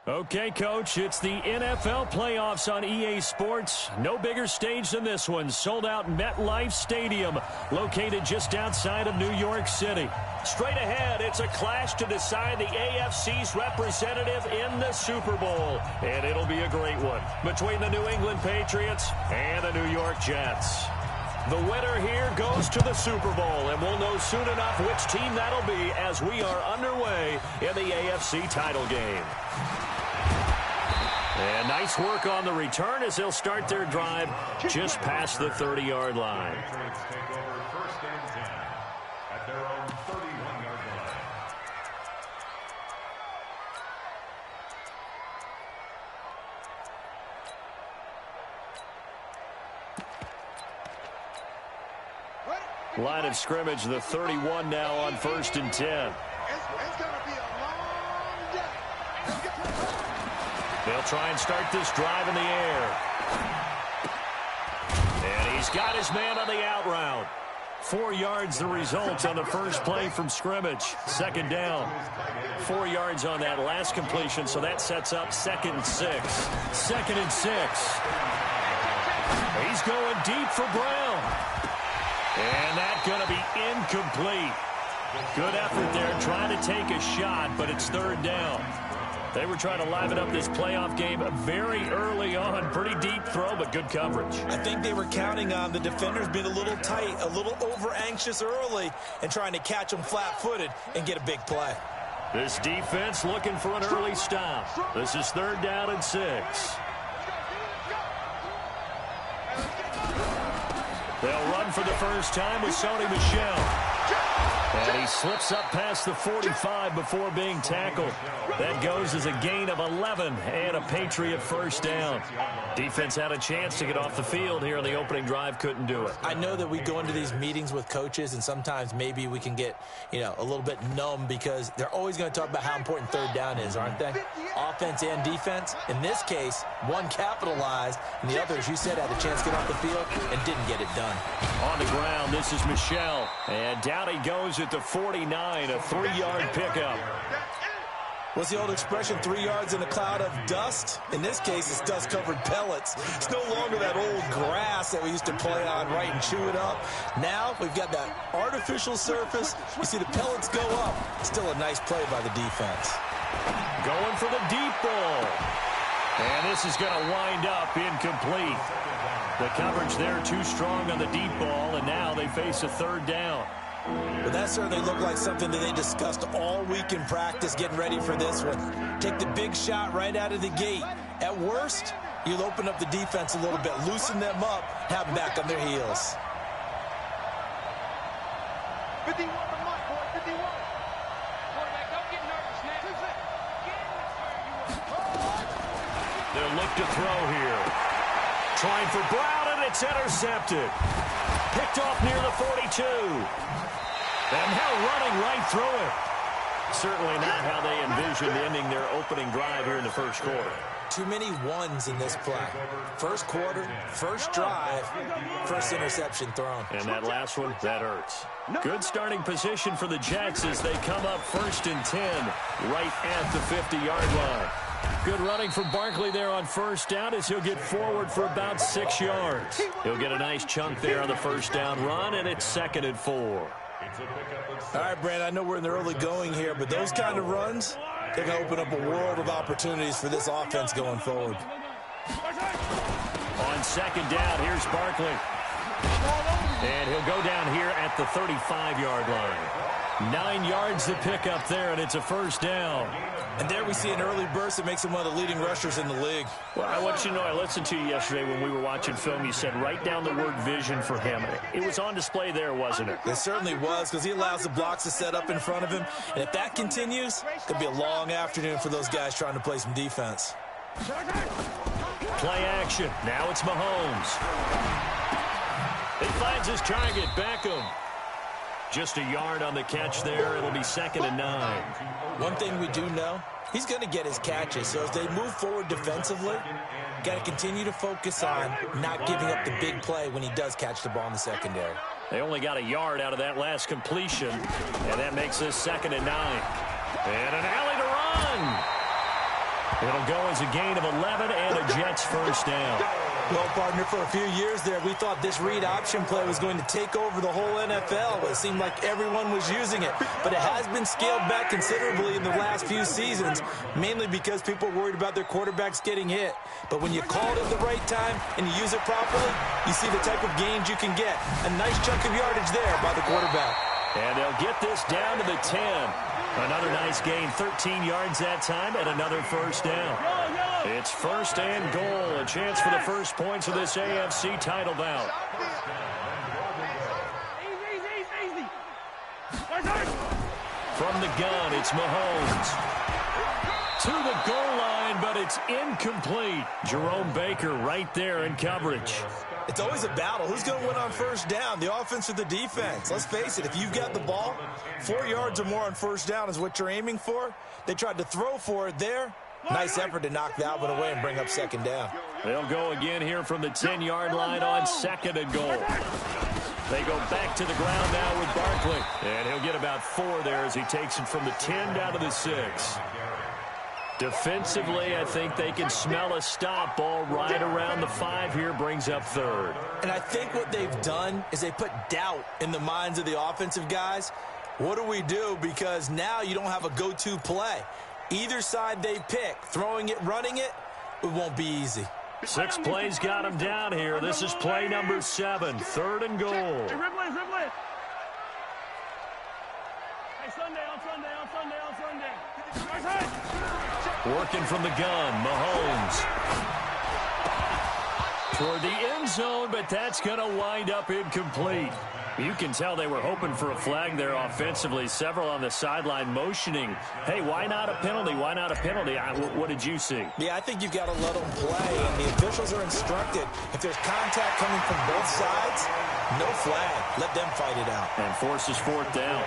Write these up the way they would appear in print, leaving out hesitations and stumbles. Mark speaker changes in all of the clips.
Speaker 1: Okay, Coach, it's the NFL playoffs on EA Sports. No bigger stage than this one. Sold out MetLife Stadium, located just outside of New York City. Straight ahead, it's a clash to decide the AFC's representative in the Super Bowl. And it'll be a great one between the New England Patriots and the New York Jets. The winner here goes to the Super Bowl, and we'll know soon enough which team that'll be as we are underway in the AFC title game. And nice work on the return as they'll start their drive just past the 30-yard line. Line of scrimmage, the 31 now on 1st and 10. They'll try and start this drive in the air. And he's got his man on the out route. 4 yards the result on the first play from scrimmage. 2nd down. 4 yards on that last completion, so that sets up 2nd and 6. 2nd and 6. He's going deep for Brown. And that's going to be incomplete. Good effort there trying to take a shot, but it's 3rd down. They were trying to liven up this playoff game very early on. Pretty deep throw, but good coverage.
Speaker 2: I think they were counting on the defenders being a little tight, a little over-anxious early, and trying to catch them flat-footed and get a big play.
Speaker 1: This defense looking for an early stop. This is 3rd down and 6. They'll run for the first time with Sony Michel. And he slips up past the 45 before being tackled. That goes as a gain of 11 and a Patriot 1st down. Defense had a chance to get off the field here in the opening drive, couldn't do it.
Speaker 2: I know that we go into these meetings with coaches, and sometimes maybe we can get, a little bit numb because they're always going to talk about how important 3rd down is, aren't they? Offense and defense. In this case, one capitalized, and the other, as you said, had a chance to get off the field and didn't get it done.
Speaker 1: On the ground, this is Michel. And down he goes at the 49, a 3-yard pickup.
Speaker 2: What's the old expression, 3 yards in a cloud of dust? In this case, it's dust-covered pellets. It's no longer that old grass that we used to play on, right, and chew it up. Now we've got that artificial surface. You see the pellets go up. Still a nice play by the defense.
Speaker 1: Going for the deep ball. And this is going to wind up incomplete. The coverage there too strong on the deep ball, and now they face a 3rd down.
Speaker 2: But that certainly looked like something that they discussed all week in practice getting ready for this one. Take the big shot right out of the gate. At worst, you'll open up the defense a little bit, loosen them up, have them back on their heels.
Speaker 3: 51 to Mike, boy, 51. Quarterback, don't get nervous, man.
Speaker 1: They'll look to throw here. Trying for Brown, and it's intercepted. Picked off near the 42. And now running right through it. Certainly not how they envisioned ending their opening drive here in the first quarter.
Speaker 2: Too many ones in this play. First quarter, first drive, first interception thrown.
Speaker 1: And that last one, that hurts. Good starting position for the Jets as they come up 1st and 10 right at the 50-yard line. Good running from Barkley there on 1st down as he'll get forward for about 6 yards. He'll get a nice chunk there on the 1st down run, and it's 2nd and 4.
Speaker 2: All right, Brand, I know we're in the early going here, but those kind of runs, they're going to open up a world of opportunities for this offense going forward.
Speaker 1: On 2nd down, here's Barkley. And he'll go down here at the 35-yard line. 9 yards to pick up there, and it's a 1st down.
Speaker 2: And there we see an early burst that makes him one of the leading rushers in the league.
Speaker 1: Well, I want you to know, I listened to you yesterday when we were watching film. You said write down the word vision for him. It was on display there, wasn't it?
Speaker 2: It certainly was, because he allows the blocks to set up in front of him. And if that continues, it could be a long afternoon for those guys trying to play some defense.
Speaker 1: Play action. Now it's Mahomes. He finds his target, Beckham. Just a yard on the catch there. It'll be 2nd and 9.
Speaker 2: One thing we do know, he's going to get his catches. So as they move forward defensively, got to continue to focus on not giving up the big play when he does catch the ball in the secondary.
Speaker 1: They only got a yard out of that last completion, and that makes this 2nd and 9. And an alley to run. It'll go as a gain of 11 and a Jets first down.
Speaker 2: Well, partner, for a few years there, we thought this read option play was going to take over the whole NFL. It seemed like everyone was using it. But it has been scaled back considerably in the last few seasons, mainly because people are worried about their quarterbacks getting hit. But when you call it at the right time and you use it properly, you see the type of gains you can get. A nice chunk of yardage there by the quarterback.
Speaker 1: And they'll get this down to the 10. Another nice gain, 13 yards that time, and another first down. It's first and goal, a chance for the first points of this AFC title bout.
Speaker 3: Easy.
Speaker 1: From the gun, it's Mahomes. To the goal line, but it's incomplete. Jerome Baker right there in coverage.
Speaker 2: It's always a battle. Who's going to win on first down, the offense or the defense? Let's face it, if you've got the ball, 4 yards or more on first down is what you're aiming for. They tried to throw for it there. Nice effort to knock that one away and bring up second down.
Speaker 1: They'll go again here from the 10-yard line on second and goal. They go back to the ground now with Barkley. And he'll get about 4 there as he takes it from the 10 down to the 6. Defensively, I think they can smell a stop. Ball right around the 5 here, brings up third.
Speaker 2: And I think what they've done is they put doubt in the minds of the offensive guys. What do we do? Because now you don't have a go-to play. Either side they pick, throwing it, running it, it won't be easy.
Speaker 1: 6 plays got him down here. This is play number 7, third and goal.
Speaker 3: Hey, Sunday.
Speaker 1: Working from the gun, Mahomes. Toward the end zone, but that's going to wind up incomplete. You can tell they were hoping for a flag there offensively. Several on the sideline motioning, hey, why not a penalty? Why not a penalty? What did you see?
Speaker 2: Yeah, I think you've got to let them play, and the officials are instructed. If there's contact coming from both sides, no flag. Let them fight it out.
Speaker 1: And forces fourth down.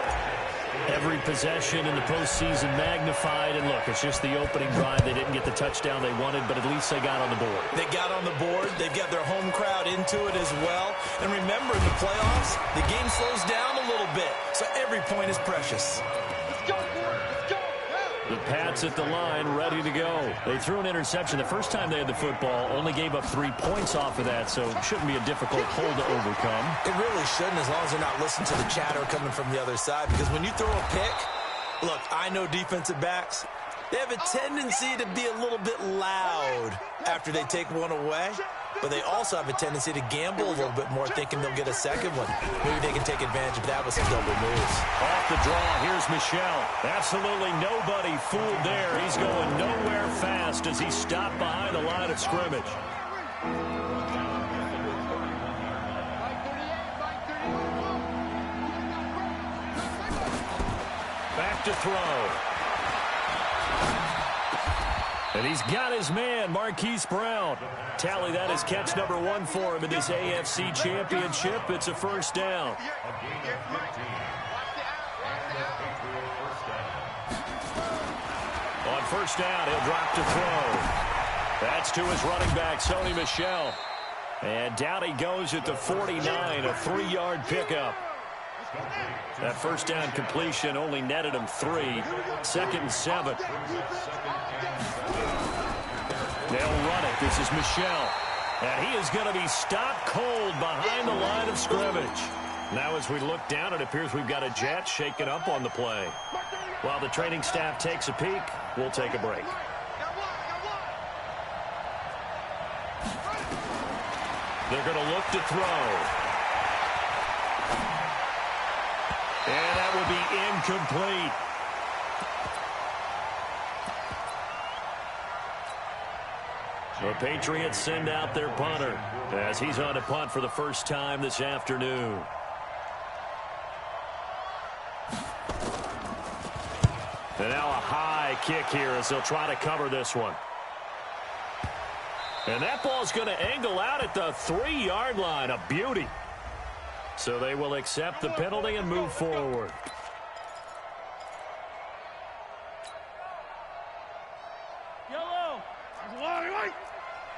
Speaker 1: Every possession in the postseason magnified, and look, it's just the opening drive. They didn't get the touchdown they wanted, but at least they got on the board.
Speaker 2: They got on the board. They've got their home crowd into it as well. And remember, in the playoffs, the game slows down a little bit, so every point is precious.
Speaker 3: Let's go, boy. Let's go.
Speaker 1: The Pats at the line, ready to go. They threw an interception the first time they had the football, only gave up 3 points off of that, so it shouldn't be a difficult hole to overcome.
Speaker 2: It really shouldn't, as long as they're not listening to the chatter coming from the other side, because when you throw a pick, look, I know defensive backs, they have a tendency to be a little bit loud after they take one away, but they also have a tendency to gamble a little bit more, thinking they'll get a second one. Maybe they can take advantage of that with some double moves.
Speaker 1: Off the draw, here's Michel. Absolutely nobody fooled there. He's going nowhere fast as he stopped behind the line of scrimmage. Back to throw. And he's got his man, Marquise Brown. Tally, that is catch number 1 for him in this AFC Championship. It's a first down. On first down, he'll drop to throw. That's to his running back, Sony Michel. And down he goes at the 49, a 3-yard pickup. That first down completion only netted him 3. Second and 7. They'll run it. This is Michel. And he is going to be stopped cold behind the line of scrimmage. Now as we look down, it appears we've got a Jet shaken up on the play. While the training staff takes a peek, we'll take a break. They're going to look to throw. And that will be incomplete. The Patriots send out their punter as he's on a punt for the first time this afternoon. And now a high kick here as they'll try to cover this one. And that ball's going to angle out at the 3-yard line. A beauty. So they will accept the penalty and move forward.
Speaker 3: Yellow.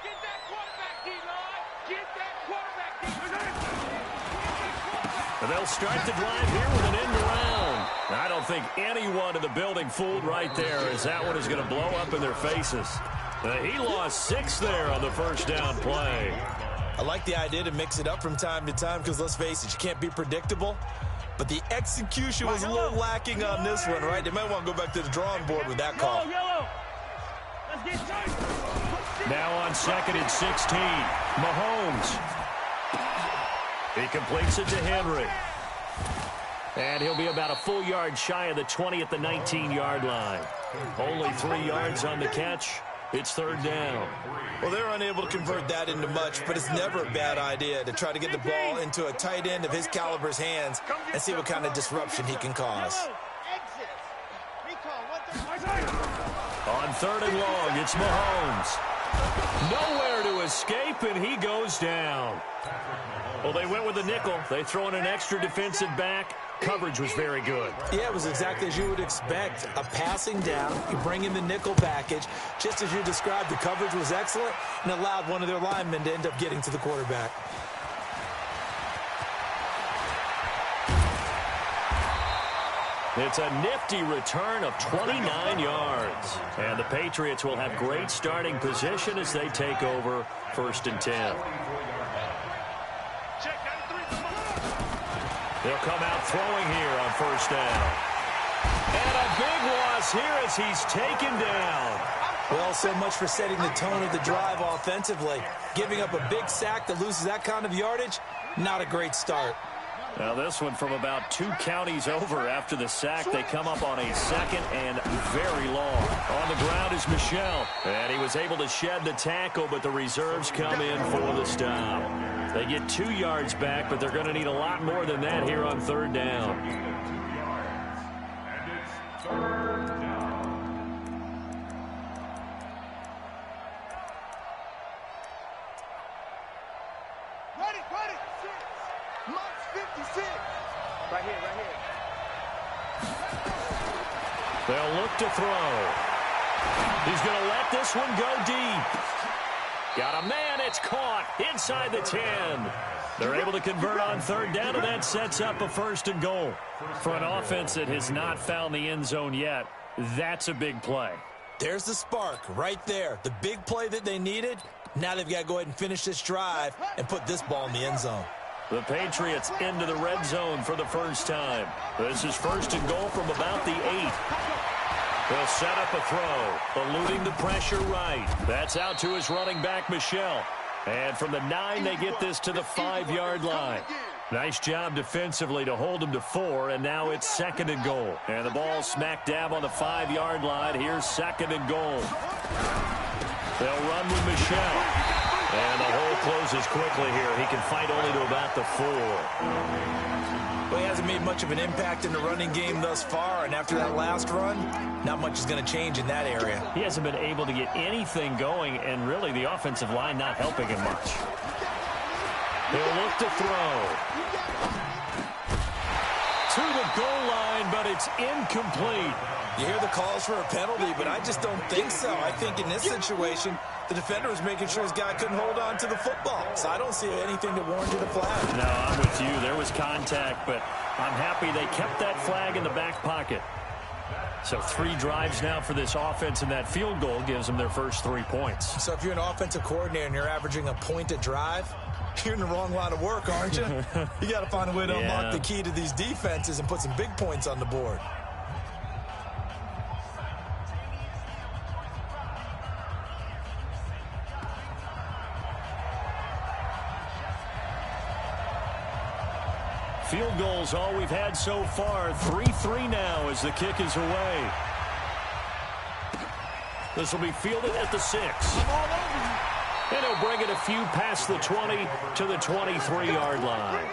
Speaker 3: Get that quarterback, D-line. Get that quarterback, D-line.
Speaker 1: And they'll start the drive here with an end around. I don't think anyone in the building fooled right there, as that one is going to blow up in their faces. He lost 6 there on the first down play.
Speaker 2: I like the idea to mix it up from time to time because, let's face it, you can't be predictable. But the execution was a little lacking on this one, right? They might want to go back to the drawing board with that call.
Speaker 1: Now on 2nd and 16, Mahomes. He completes it to Henry. And he'll be about a full yard shy of the 20 at the 19-yard line. Only 3 yards on the catch. It's 3rd down.
Speaker 2: Well, they're unable to convert that into much, but it's never a bad idea to try to get the ball into a tight end of his caliber's hands and see what kind of disruption he can cause.
Speaker 1: On 3rd and long, it's Mahomes. Nowhere to escape, and he goes down. Well, they went with a nickel. They throw in an extra defensive back. Coverage was very good.
Speaker 2: Yeah, it was exactly as you would expect. A passing down, you bring in the nickel package. Just as you described, the coverage was excellent and allowed one of their linemen to end up getting to the quarterback.
Speaker 1: It's a nifty return of 29 yards. And the Patriots will have great starting position as they take over 1st and 10. They'll come out throwing here on 1st down. And a big loss here as he's taken down.
Speaker 2: Well, so much for setting the tone of the drive offensively. Giving up a big sack that loses that kind of yardage, not a great start.
Speaker 1: Now this one from about 2 counties over after the sack. They come up on a 2nd and very long. On the ground is Michel. And he was able to shed the tackle, but the reserves come in for the stop. They get 2 yards back, but they're going to need a lot more than that here on 3rd down.
Speaker 3: Ready. 56. Right here.
Speaker 1: They'll look to throw. He's going to let this one go deep. Got a man, it's caught inside the 10. They're able to convert on 3rd down, and that sets up a 1st and goal. For an offense that has not found the end zone yet, that's a big play.
Speaker 2: There's the spark right there. The big play that they needed. Now they've got to go ahead and finish this drive and put this ball in the end zone.
Speaker 1: The Patriots into the red zone for the first time. This is 1st and goal from about the 8. They'll set up a throw, eluding the pressure right. That's out to his running back, Michel. And from the 9, they get this to the 5-yard line. Nice job defensively to hold him to 4, and now it's 2nd and goal. And the ball smack dab on the 5-yard line. Here's 2nd and goal. They'll run with Michel. And the hole closes quickly here. He can fight only to about the 4.
Speaker 2: Well, he hasn't made much of an impact in the running game thus far, and after that last run, not much is going to change in that area.
Speaker 1: He hasn't been able to get anything going, and really the offensive line not helping him much. He'll look to throw. To the goal line, but it's incomplete.
Speaker 2: You hear the calls for a penalty, but I just don't think so. I think in this situation, the defender was making sure his guy couldn't hold on to the football. So I don't see anything that warranted a flag.
Speaker 1: No, I'm with you. There was contact, but I'm happy they kept that flag in the back pocket. So 3 drives now for this offense, and that field goal gives them their first 3 points.
Speaker 2: So if you're an offensive coordinator and you're averaging a point a drive, you're in the wrong line of work, aren't you? You got to find a way to unlock the key to these defenses and put some big points on the board.
Speaker 1: Field goals all we've had so far. 3-3 now as the kick is away. This will be fielded at the 6. And he'll bring it a few past the 20 to the 23-yard line.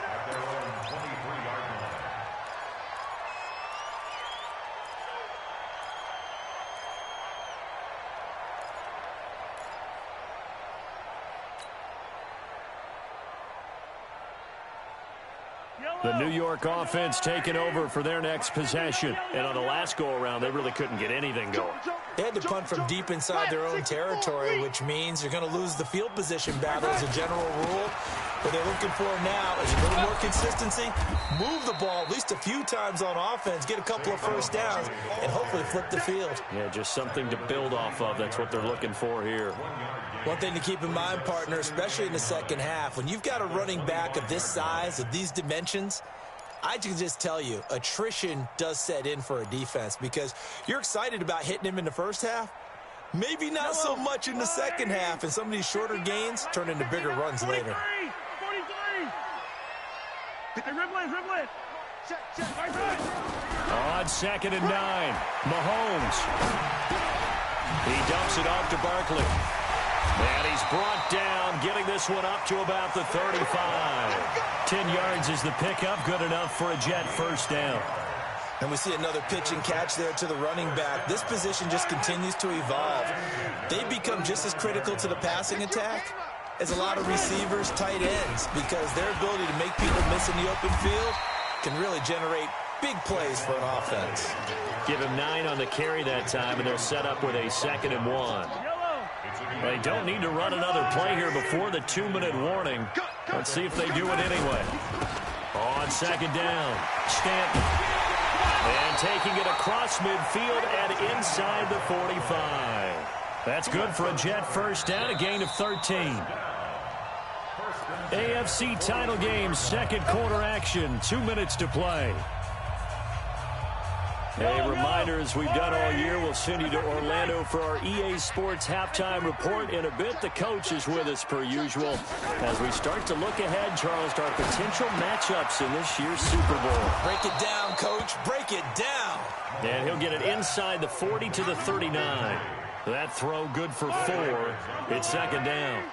Speaker 1: The New York offense taking over for their next possession. And on the last go-around, they really couldn't get anything going.
Speaker 2: They had to punt from deep inside their own territory, which means you're going to lose the field position battle as a general rule. What they're looking for now is a little more consistency, move the ball at least a few times on offense, get a couple of first downs, and hopefully flip the field.
Speaker 1: Yeah, just something to build off of. That's what they're looking for here.
Speaker 2: One thing to keep in mind, partner, especially in the second half, when you've got a running back of this size, of these dimensions, I can just tell you, attrition does set in for a defense because you're excited about hitting him in the first half. Maybe not so much in the second half, and some of these shorter gains turn into bigger runs later.
Speaker 3: 43! Dribble it! Check.
Speaker 1: On 2nd and 9, Mahomes. He dumps it off to Barkley. And he's brought down, getting this one up to about the 35. 10 yards is the pickup, good enough for a Jet first down.
Speaker 2: And we see another pitch and catch there to the running back. This position just continues to evolve. They become just as critical to the passing attack as a lot of receivers, tight ends, because their ability to make people miss in the open field can really generate big plays for an offense.
Speaker 1: Give him 9 on the carry that time, and they'll set up with a 2nd and 1. They don't need to run another play here before the 2-minute warning. Let's see if they do it anyway. On 2nd down, Stanton. And taking it across midfield and inside the 45. That's good for a Jet first down, a gain of 13. AFC title game, 2nd quarter action, 2 minutes to play. A reminder, as we've done all year, we'll send you to Orlando for our EA Sports halftime report. In a bit, the coach is with us per usual. As we start to look ahead, Charles, to our potential matchups in this year's Super Bowl.
Speaker 2: Break it down, Coach. Break it down.
Speaker 1: And he'll get it inside the 40 to the 39. That throw good for 4. It's 2nd down.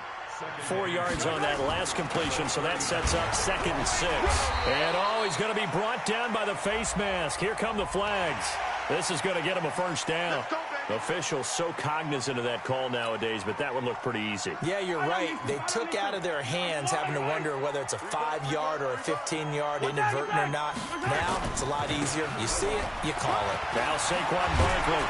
Speaker 1: 4 yards on that last completion, so that sets up 2nd and 6. And he's going to be brought down by the face mask. Here come the flags. This is going to get him a first down. Officials so cognizant of that call nowadays, but that one looked pretty easy.
Speaker 2: Yeah, you're right. They took out of their hands having to wonder whether it's a 5-yard or a 15-yard inadvertent or not. Now it's a lot easier. You see it, you call it.
Speaker 1: Now Saquon Barkley,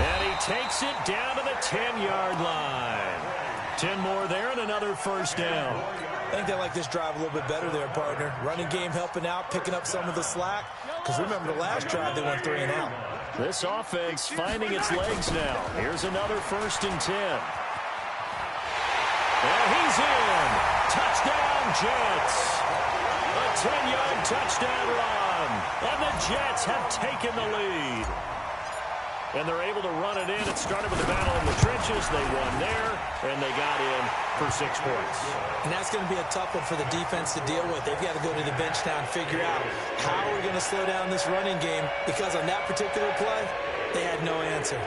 Speaker 1: and he takes it down to the 10-yard line. 10 more there and another first down.
Speaker 2: I think they like this drive a little bit better there, partner. Running game helping out, picking up some of the slack. Because remember the last drive, they went 3 and out.
Speaker 1: This offense finding its legs now. Here's another 1st and 10. And he's in. Touchdown, Jets. A 10-yard touchdown run. And the Jets have taken the lead. And they're able to run it in. It started with the battle in the trenches. They won there, and they got in for 6 points.
Speaker 2: And that's going to be a tough one for the defense to deal with. They've got to go to the bench now and figure out how we're going to slow down this running game, because on that particular play, they had no answer.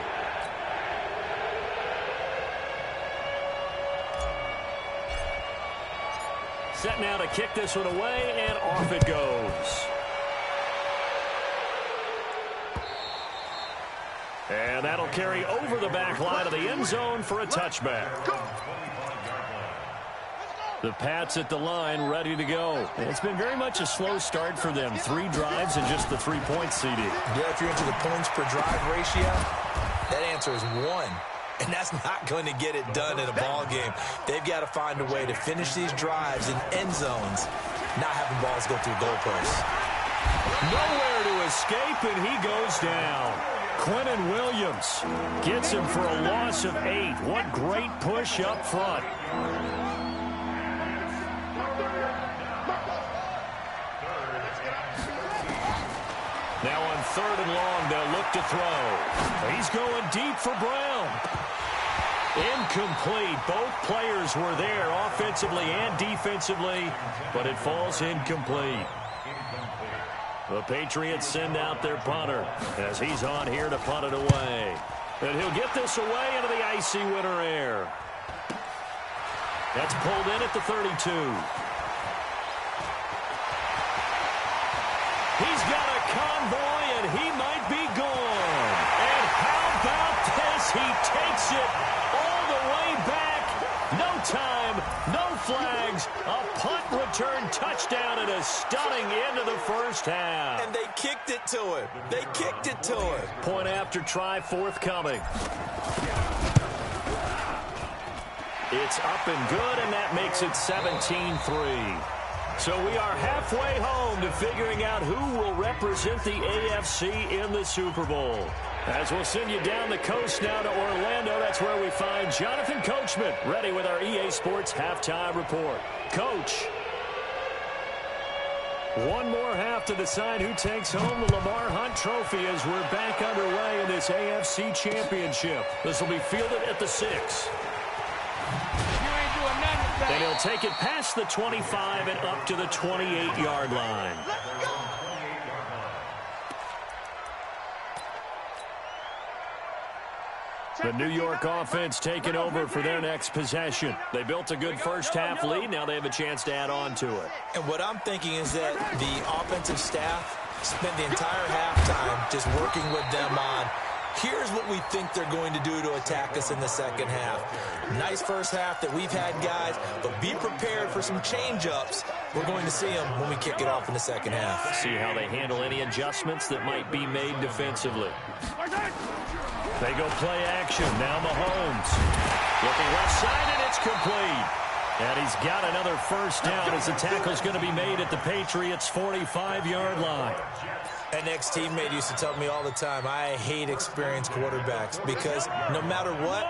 Speaker 1: Set now to kick this one away, and off it goes. And that'll carry over the back line of the end zone for a touchback. The Pats at the line, ready to go. It's been very much a slow start for them. 3 drives and just the 3-point CD.
Speaker 2: Yeah, if you're into the points per drive ratio, that answer is 1. And that's not going to get it done in a ball game. They've got to find a way to finish these drives in end zones, not having balls go through goalposts.
Speaker 1: Nowhere to escape, and he goes down. Quentin Williams gets him for a loss of 8. What great push up front. Now on 3rd and long, they'll look to throw. He's going deep for Brown. Incomplete. Both players were there offensively and defensively, but it falls incomplete. The Patriots send out their punter as he's on here to punt it away. And he'll get this away into the icy winter air. That's pulled in at the 32. He's got a convoy, and he might be gone. And how about this? He takes it all the way back. No time, no flags. A punt return touchdown and a stunning end of the first half.
Speaker 2: And they kicked it to him. They kicked it to him.
Speaker 1: Point after try forthcoming. It's up and good, and that makes it 17-3. So we are halfway home to figuring out who will represent the AFC in the Super Bowl. As we'll send you down the coast now to Orlando, that's where we find Jonathan Coachman, ready with our EA Sports Halftime Report. Coach. One more half to decide who takes home the Lamar Hunt Trophy as we're back underway in this AFC Championship. This will be fielded at the 6. And he'll take it past the 25 and up to the 28-yard line. The New York offense taking over for their next possession. They built a good first-half lead. Now they have a chance to add on to it.
Speaker 2: And what I'm thinking is that the offensive staff spent the entire halftime just working with them on, here's what we think they're going to do to attack us in the second half. Nice first half that we've had, guys, but be prepared for some change-ups. We're going to see them when we kick it off in the second half.
Speaker 1: See how they handle any adjustments that might be made defensively. They go play action. Now Mahomes. Looking left side, and it's complete. And he's got another first down as the tackle's going to be made at the Patriots' 45-yard line.
Speaker 2: An ex-teammate used to tell me all the time, I hate experienced quarterbacks because no matter what,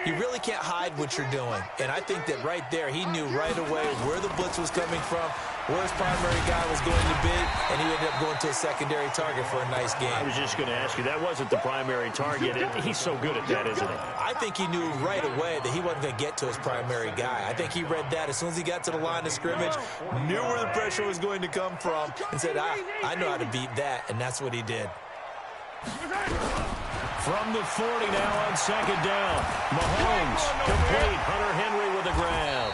Speaker 2: you really can't hide what you're doing. And I think that right there, he knew right away where the blitz was coming from, where his primary guy was going to be, and he ended up going to a secondary target for a nice game.
Speaker 1: I was just going to ask you, that wasn't the primary target. He's so good at that, isn't he?
Speaker 2: I think he knew right away that he wasn't going to get to his primary guy. I think he read that as soon as he got to the line of scrimmage, knew where the pressure was going to come from, and said, I know how to beat that, and that's what he did.
Speaker 1: From the 40 now on second down. Mahomes complete. Hunter Henry with a grab.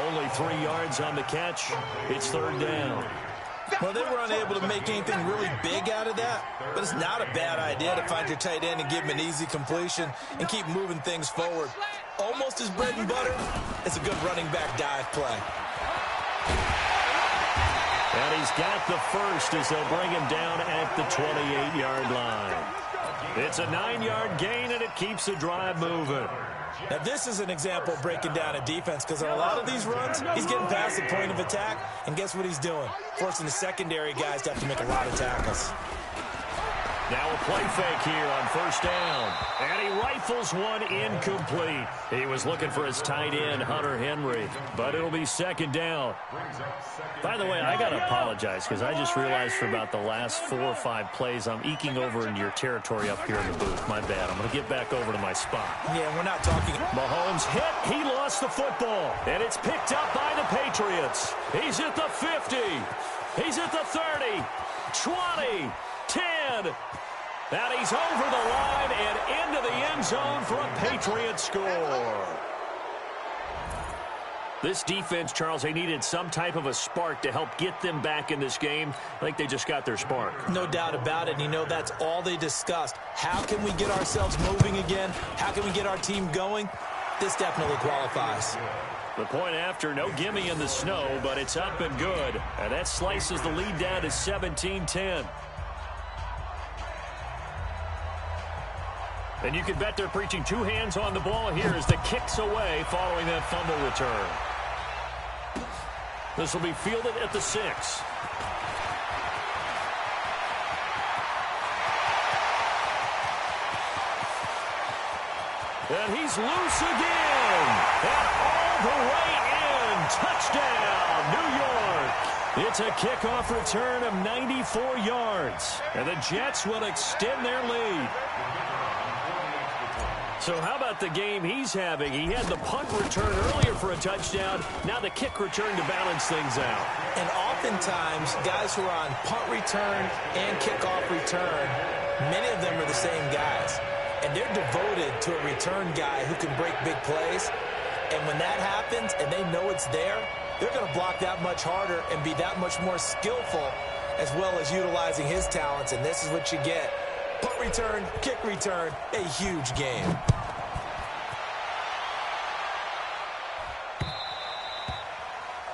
Speaker 1: Only 3 yards on the catch. It's third down.
Speaker 2: Well, they were unable to make anything really big out of that, but it's not a bad idea to find your tight end and give him an easy completion and keep moving things forward. Almost his bread and butter. It's a good running back dive play.
Speaker 1: And he's got the first as they'll bring him down at the 28-yard line. It's a 9-yard gain, and it keeps the drive moving.
Speaker 2: Now, this is an example of breaking down a defense because on a lot of these runs, he's getting past the point of attack, and guess what he's doing? Forcing the secondary guys to have to make a lot of tackles.
Speaker 1: Now a play fake here on first down. And he rifles one incomplete. He was looking for his tight end, Hunter Henry. But it'll be second down. By the way, I got to apologize because I just realized for about the last 4 or 5 plays, I'm eking over into your territory up here in the booth. My bad. I'm going to get back over to my spot.
Speaker 2: Yeah, we're not talking.
Speaker 1: Mahomes hit. He lost the football. And it's picked up by the Patriots. He's at the 50. He's at the 30. 20. 10. And he's over the line and into the end zone for a Patriot score. This defense, Charles, they needed some type of a spark to help get them back in this game. I think they just got their spark.
Speaker 2: No doubt about it. And you know, that's all they discussed. How can we get ourselves moving again? How can we get our team going? This definitely qualifies.
Speaker 1: The point after, no gimme in the snow, but it's up and good. And that slices the lead down to 17-10. And you can bet they're preaching 2 hands on the ball here as the kick's away following that fumble return. This will be fielded at the 6. And he's loose again. And all the way in. Touchdown, New York. It's a kickoff return of 94 yards. And the Jets will extend their lead. So how about the game he's having? He had the punt return earlier for a touchdown. Now the kick return to balance things out.
Speaker 2: And oftentimes, guys who are on punt return and kickoff return, many of them are the same guys. And they're devoted to a return guy who can break big plays. And when that happens and they know it's there, they're going to block that much harder and be that much more skillful as well as utilizing his talents. And this is what you get. Punt return, kick return, a huge game.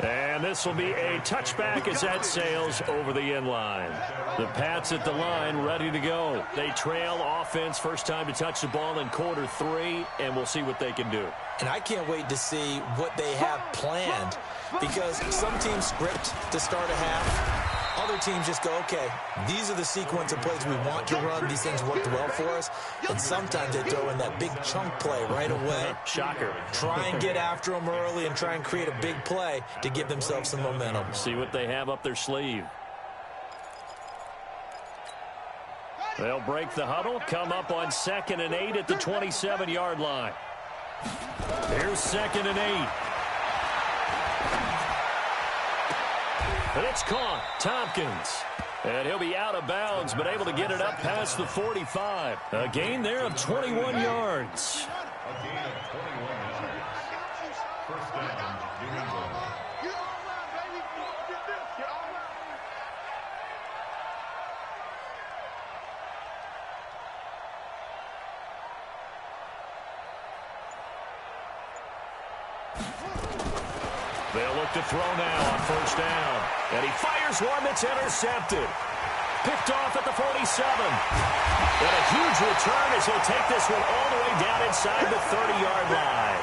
Speaker 1: And this will be a touchback as that sails over the end line. The Pats at the line ready to go. They trail offense, first time to touch the ball in quarter 3, and we'll see what they can do.
Speaker 2: And I can't wait to see what they have planned, because some teams script to start a half. Other teams just go, okay, these are the sequence of plays we want to run. These things worked well for us. And sometimes they throw in that big chunk play right away.
Speaker 1: Shocker.
Speaker 2: Try and get after them early and try and create a big play to give themselves some momentum.
Speaker 1: See what they have up their sleeve. They'll break the huddle, come up on 2nd and 8 at the 27-yard line. Here's 2nd and 8. And it's caught. Tompkins. And he'll be out of bounds, but able to get it up past the 45. A gain there of 21 yards. They'll look to throw now on 1st down. And he fires one that's intercepted. Picked off at the 47. And a huge return as he'll take this one all the way down inside the 30-yard line.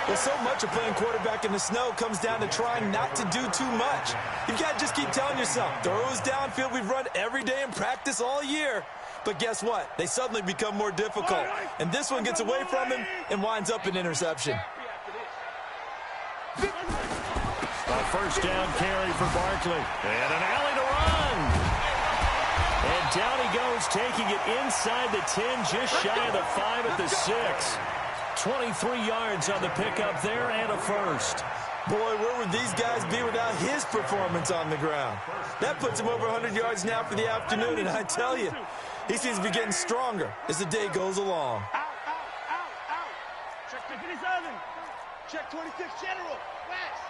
Speaker 2: Well, so much of playing quarterback in the snow comes down to trying not to do too much. You've got to just keep telling yourself, throws downfield we've run every day in practice all year. But guess what? They suddenly become more difficult. And this one gets away from him and winds up an interception.
Speaker 1: A 1st down carry for Barkley. And an alley to run. And down he goes, taking it inside the 10, just shy of the 5 at the 6. 23 yards on the pickup there and a 1st.
Speaker 2: Boy, where would these guys be without his performance on the ground? That puts him over 100 yards now for the afternoon, and I tell you, he seems to be getting stronger as the day goes along.
Speaker 3: Out. Check 57. Check 26, General. West.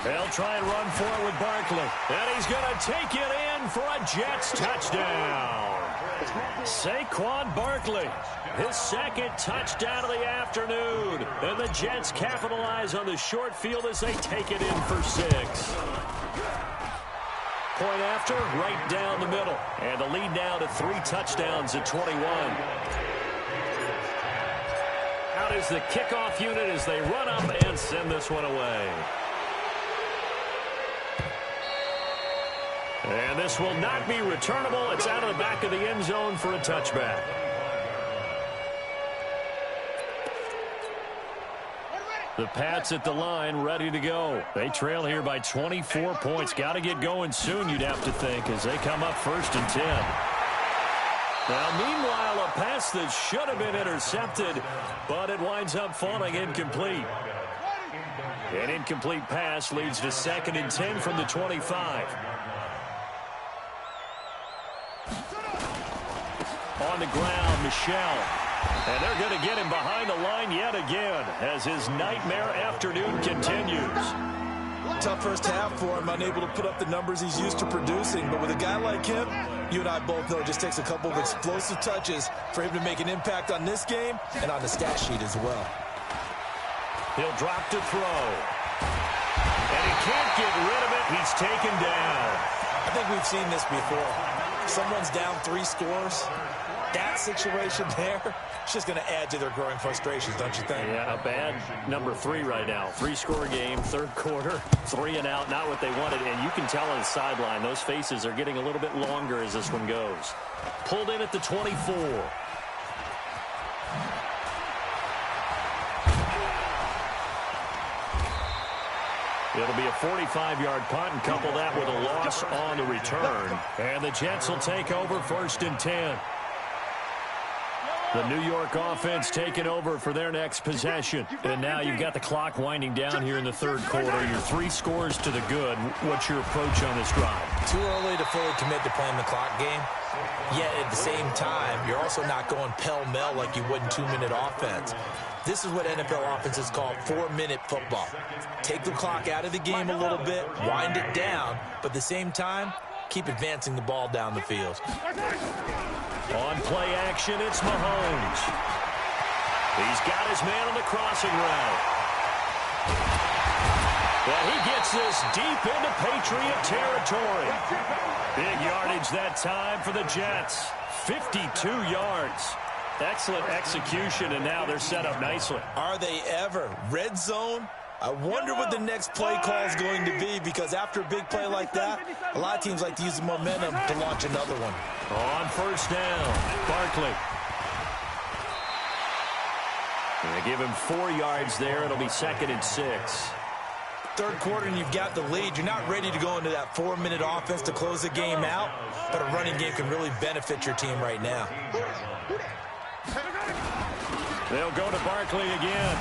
Speaker 1: They'll try and run for it with Barkley. And he's going to take it in for a Jets touchdown. Saquon Barkley, his 2nd touchdown of the afternoon. And the Jets capitalize on the short field as they take it in for 6. Point after, right down the middle. And the lead now to 3 touchdowns at 21. Out is the kickoff unit as they run up and send this one away. And this will not be returnable. It's out of the back of the end zone for a touchback. The Pats at the line ready to go. They trail here by 24 points. Got to get going soon, you'd have to think, as they come up 1st and 10. Now, meanwhile, a pass that should have been intercepted, but it winds up falling incomplete. An incomplete pass leads to 2nd and 10 from the 25. On the ground, Michel. And they're going to get him behind the line yet again as his nightmare afternoon continues.
Speaker 2: Tough first half for him, unable to put up the numbers he's used to producing. But with a guy like him, you and I both know it just takes a couple of explosive touches for him to make an impact on this game and on the stat sheet as well.
Speaker 1: He'll drop to throw. And he can't get rid of it. He's taken down.
Speaker 2: I think we've seen this before. Someone's down 3 scores. That situation there, it's just going to add to their growing frustrations, don't you think?
Speaker 1: Yeah, a bad number 3 right now. 3-score game, 3rd quarter, 3 and out, not what they wanted. And you can tell on the sideline, those faces are getting a little bit longer as this one goes. Pulled in at the 24. It'll be a 45-yard punt, and couple that with a loss on the return. And the Jets will take over 1st and 10. The New York offense taking over for their next possession. And now you've got the clock winding down here in the 3rd quarter. You're 3 scores to the good. What's your approach on this drive?
Speaker 2: Too early to fully commit to playing the clock game. Yet at the same time, you're also not going pell-mell like you would in 2-minute offense. This is what NFL offenses call 4-minute football. Take the clock out of the game a little bit, wind it down, but at the same time, keep advancing the ball down the field.
Speaker 1: On play action, it's Mahomes. He's got his man on the crossing route. Well, he gets this deep into Patriot territory. Big yardage that time for the Jets. 52 yards. Excellent execution, and now they're set up nicely.
Speaker 2: Are they ever? Red zone? I wonder what the next play call is going to be, because after a big play like that, a lot of teams like to use the momentum to launch another one.
Speaker 1: On first down, Barkley. They give him 4 yards there. It'll be 2nd and 6.
Speaker 2: Third quarter and you've got the lead. You're not ready to go into that 4-minute offense to close the game out, but a running game can really benefit your team right now.
Speaker 1: They'll go to Barkley again.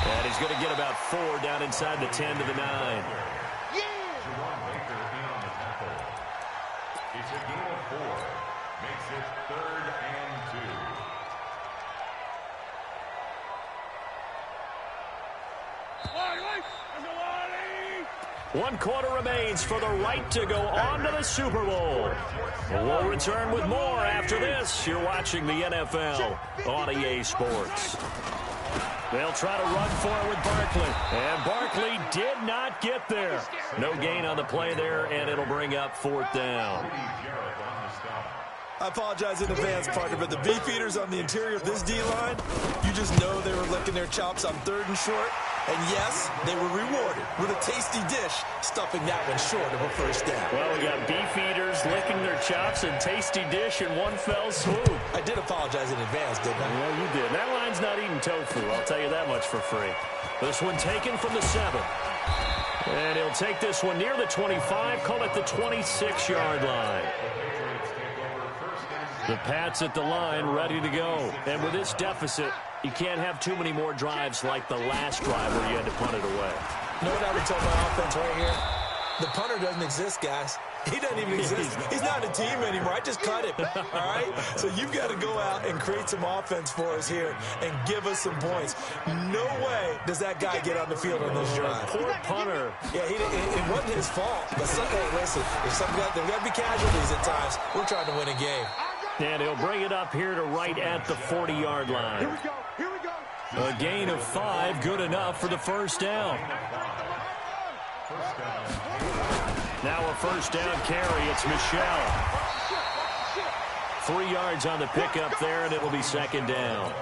Speaker 1: And he's going to get about 4 down inside the 10 to the 9.
Speaker 4: It's a gain of 4. Makes it 3rd and 2.
Speaker 1: One quarter remains for the right to go on to the Super Bowl. We'll return with more after this. You're watching the NFL on EA Sports. They'll try to run for it with Barkley. And Barkley did not get there. No gain on the play there, and it'll bring up 4th down.
Speaker 2: I apologize in advance, partner, but the beefeaters on the interior of this D-line, you just know they were licking their chops on 3rd and short. And yes, they were rewarded with a tasty dish, stuffing that one short of a first down.
Speaker 1: Well, we got beefeaters licking their chops and tasty dish in one fell swoop.
Speaker 2: I did apologize in advance, didn't I?
Speaker 1: Well, you did. That line's not eating tofu, I'll tell you that much for free. This one taken from the 7. And he'll take this one near the 25, call it the 26-yard line. The Pats at the line, ready to go. And with this deficit, you can't have too many more drives like the last drive where you had to punt it away.
Speaker 2: You know what I would tell my offense right here? The punter doesn't exist, guys. He doesn't even exist. He's not a team anymore. I just cut him, all right? So you've got to go out and create some offense for us here and give us some points. No way does that guy get on the field on this drive.
Speaker 1: Poor punter.
Speaker 2: Yeah, it wasn't his fault. But hey, listen, if there got to be casualties at times, we're trying to win a game.
Speaker 1: And he'll bring it up here to right at the 40-yard line.
Speaker 3: Here we go. Here we go.
Speaker 1: A gain of 5, good enough for the first down. Now a first down carry. It's Michelle. 3 yards on the pickup there, and it'll be 2nd down.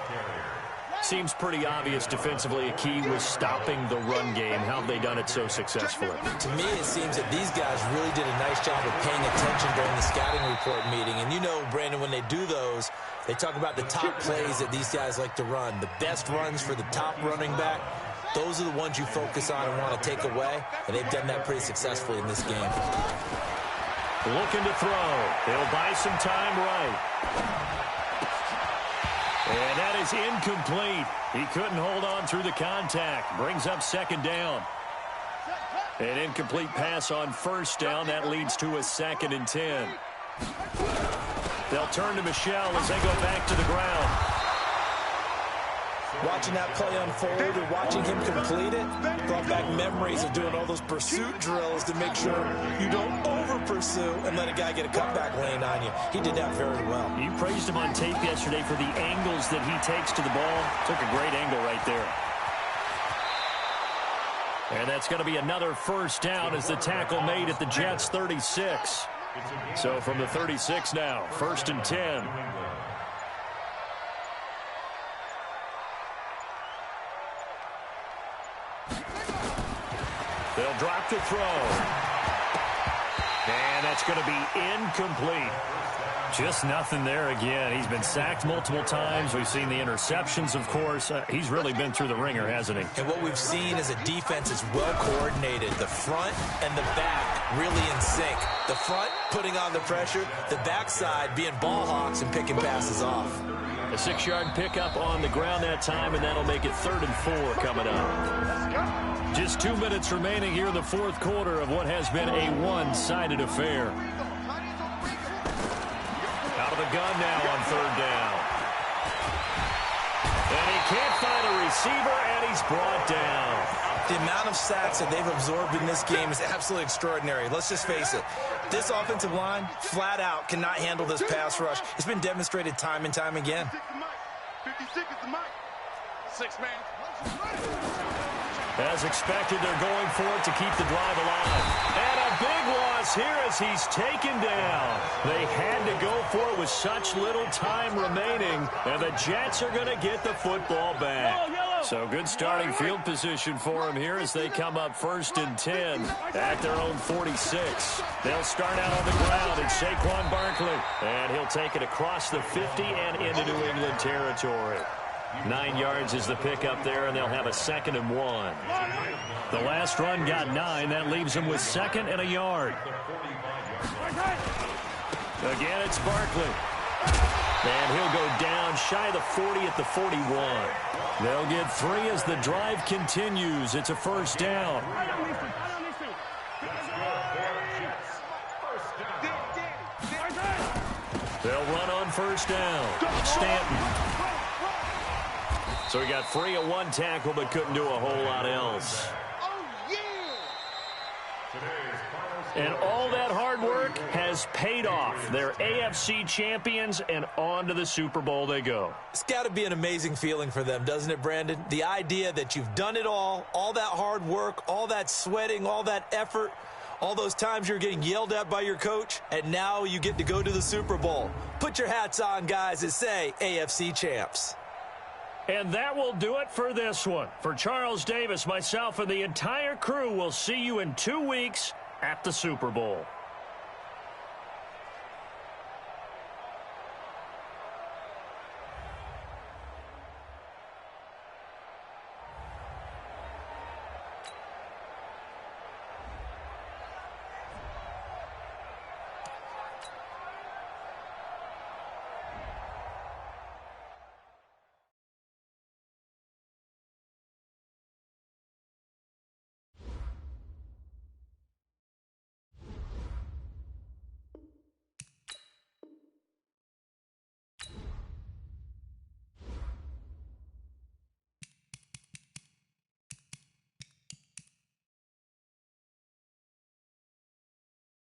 Speaker 1: Seems pretty obvious defensively a key was stopping the run game. How have they done it so successfully?
Speaker 2: To me, it seems that these guys really did a nice job of paying attention during the scouting report meeting. And you know, Brandon, when they do those, they talk about the top plays that these guys like to run. The best runs for the top running back, those are the ones you focus on and want to take away. And they've done that pretty successfully in this game.
Speaker 1: Looking to throw. They'll buy some time right. And that is incomplete. He couldn't hold on through the contact. Brings up 2nd down. An incomplete pass on first down. That leads to a 2nd and 10. They'll turn to Michelle as they go back to the ground.
Speaker 2: Watching that play unfold and watching him complete it brought back memories of doing all those pursuit drills to make sure you don't over-pursue and let a guy get a cutback lane on you. He did that very well.
Speaker 1: You praised him on tape yesterday for the angles that he takes to the ball. Took a great angle right there. And that's going to be another first down as the tackle made at the Jets' 36. So from the 36 now, 1st and 10. They'll drop to throw. And that's going to be incomplete. Just nothing there again. He's been sacked multiple times. We've seen the interceptions, of course. He's really been through the ringer, hasn't he?
Speaker 2: And what we've seen is a defense is well coordinated. The front and the back really in sync. The front putting on the pressure. The backside being ball hawks and picking passes off.
Speaker 1: A 6-yard pickup on the ground that time, and that'll make it 3rd and 4 coming up. Just 2 minutes remaining here in the 4th quarter of what has been a one-sided affair. Out of the gun now on 3rd down. And he can't find a receiver, and he's brought down.
Speaker 2: The amount of sacks that they've absorbed in this game is absolutely extraordinary. Let's just face it. This offensive line, flat out, cannot handle this pass rush. It's been demonstrated time and time again.
Speaker 3: 6-man.
Speaker 1: As expected, they're going for it to keep the drive alive. And a big loss here as he's taken down. They had to go for it with such little time remaining, and the Jets are going to get the football back. So good starting field position for him here as they come up 1st and 10 at their own 46. They'll start out on the ground. It's Saquon Barkley, and he'll take it across the 50 and into New England territory. 9 yards is the pickup there, and they'll have a 2nd and 1. The last run got 9. That leaves them with 2nd and a yard. Again, it's Barkley. And he'll go down shy of the 40 at the 41. They'll get 3 as the drive continues. It's a 1st down. They'll run on 1st down. Stanton. So he got free of 1 tackle, but couldn't do a whole lot else. And all that hard work has paid off. They're AFC champions, and on to the Super Bowl they go.
Speaker 2: It's got to be an amazing feeling for them, doesn't it, Brandon? The idea that you've done it all that hard work, all that sweating, all that effort, all those times you're getting yelled at by your coach, and now you get to go to the Super Bowl. Put your hats on, guys, and say AFC champs.
Speaker 1: And that will do it for this one. For Charles Davis, myself, and the entire crew, we'll see you in 2 weeks at the Super Bowl.